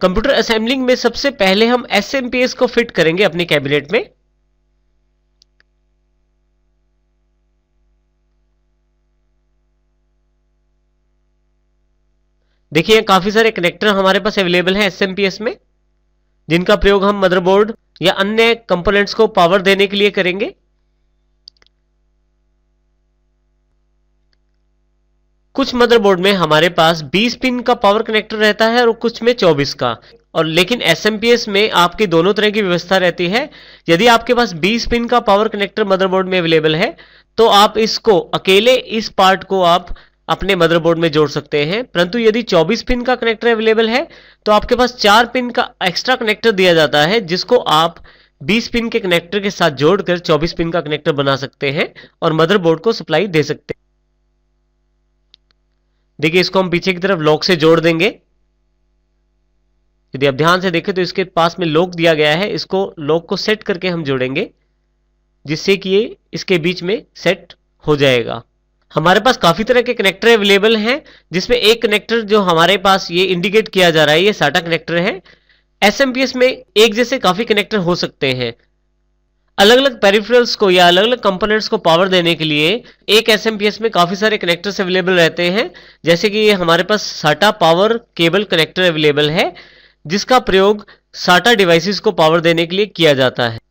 Computer assembling में सबसे पहले हम SMPS को फिट करेंगे अपने कैबिनेट में। देखिए काफी सारे कनेक्टर हमारे पास अवेलेबल हैं SMPS में, जिनका प्रयोग हम मदरबोर्ड या अन्य कंपोनेंट्स को पावर देने के लिए करेंगे। कुछ मदरबोर्ड में हमारे पास 20 पिन का पावर कनेक्टर रहता है और कुछ में 24 का, और लेकिन SMPS में आपकी दोनों तरह की व्यवस्था रहती है। यदि आपके पास 20 पिन का पावर कनेक्टर मदरबोर्ड में अवेलेबल है तो आप इसको अकेले इस पार्ट को आप अपने मदरबोर्ड में जोड़ सकते हैं, परंतु यदि 24 पिन का कनेक्टर अवेलेबल है तो आपके पास 4 पिन का एक्स्ट्रा कनेक्टर दिया जाता है, जिसको आप 20 पिन के कनेक्टर के साथ जोड़कर 24 पिन का कनेक्टर बना सकते हैं और मदरबोर्ड को सप्लाई दे सकते हैं। देखिए इसको हम पीछे की तरफ लॉक से जोड़ देंगे। यदि आप ध्यान से देखें तो इसके पास में लॉक दिया गया है, इसको लॉक को सेट करके हम जोड़ेंगे, जिससे कि ये इसके बीच में सेट हो जाएगा। हमारे पास काफी तरह के कनेक्टर अवेलेबल हैं, जिसमें एक कनेक्टर जो हमारे पास ये इंडिकेट किया जा रहा है, ये SATA कनेक्टर है। SMPS में एक जैसे काफी कनेक्टर हो सकते हैं। अलग अलग पेरिफेरल्स को या अलग अलग कंपोनेंट्स को पावर देने के लिए एक SMPS में काफी सारे कनेक्टर्स अवेलेबल रहते हैं, जैसे कि ये हमारे पास SATA power cable connector available है, जिसका प्रयोग SATA डिवाइसेस को पावर देने के लिए किया जाता है।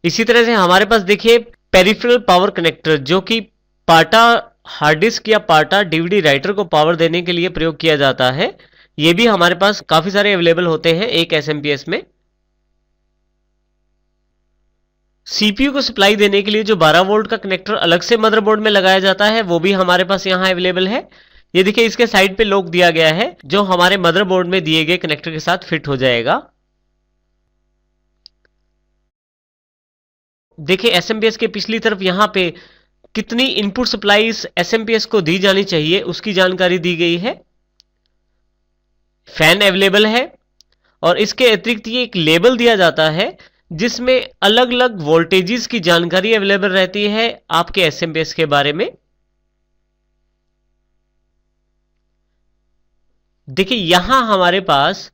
इसी तरह से हमारे पास देखिए पेरिफेरल पावर कनेक्टर, जो कि पाटा हार्ड डिस्क या पाटा DVD राइटर को पावर देने के लिए प्रयोग किया जाता है। ये भी हमारे पास काफी सारे अवेलेबल होते हैं एक SMPS में। CPU को सप्लाई देने के लिए जो 12 वोल्ट का कनेक्टर अलग से मदरबोर्ड में लगाया जाता है, वो भी हमारे पास यहाँ अवेलेबल है। ये देखिए इसके साइड पे लॉक दिया गया है, जो हमारे मदरबोर्ड में दिए गए कनेक्टर के साथ फिट हो जाएगा। देखिए SMPS के पिछली तरफ यहाँ पे कितनी इनपुट सप्लाई इस SMPS को दी जानी चाहिए उसकी जानकारी दी गई है। फैन अवेलेबल है और इसके अतिरिक्त ये एक लेबल दिया जाता है, जिसमें अलग अलग वोल्टेजेस की जानकारी अवेलेबल रहती है आपके SMPS के बारे में। देखिए यहां हमारे पास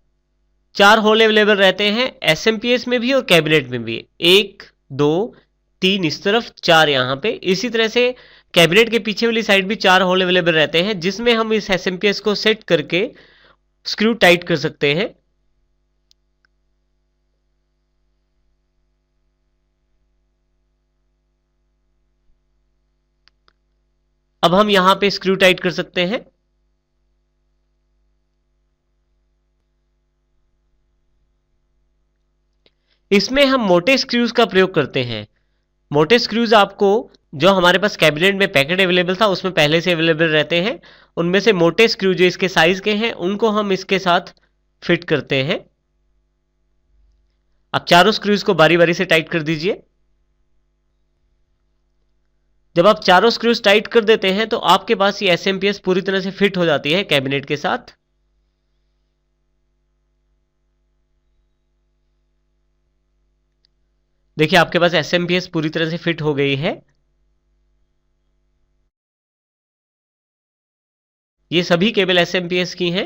4 होल अवेलेबल रहते हैं SMPS में भी और कैबिनेट में भी। 1 2 3 इस तरफ, 4 यहां पे। इसी तरह से कैबिनेट के पीछे वाली साइड भी 4 होल अवेलेबल रहते हैं, जिसमें हम इस SMPS को सेट करके स्क्रू टाइट कर सकते हैं। अब हम यहां पे स्क्रू टाइट कर सकते हैं। इसमें हम मोटे स्क्रूज का प्रयोग करते हैं। मोटे स्क्रूज आपको जो हमारे पास कैबिनेट में पैकेट अवेलेबल था उसमें पहले से अवेलेबल रहते हैं। उनमें से मोटे स्क्रू जो इसके साइज के हैं उनको हम इसके साथ फिट करते हैं। आप चारों स्क्रूज को बारी बारी से टाइट कर दीजिए। जब आप चारों स्क्रूज टाइट कर देते हैं तो आपके पास ये SMPS पूरी तरह से फिट हो जाती है कैबिनेट के साथ। देखिए आपके पास SMPS पूरी तरह से फिट हो गई है। ये सभी केबल SMPS की हैं।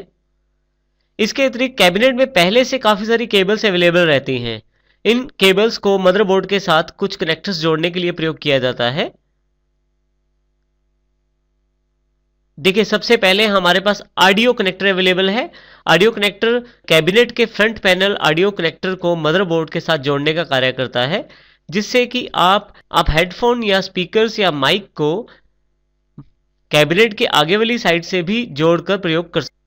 इसके अतिरिक्त कैबिनेट में पहले से काफी सारी केबल्स अवेलेबल रहती हैं। इन केबल्स को मदरबोर्ड के साथ कुछ कनेक्टर्स जोड़ने के लिए प्रयोग किया जाता है। देखिए सबसे पहले हमारे पास ऑडियो कनेक्टर अवेलेबल है। ऑडियो कनेक्टर कैबिनेट के फ्रंट पैनल ऑडियो कनेक्टर को मदरबोर्ड के साथ जोड़ने का कार्य करता है, जिससे कि आप हेडफोन या स्पीकर्स या माइक को कैबिनेट के आगे वाली साइड से भी जोड़कर प्रयोग कर सकते हैं।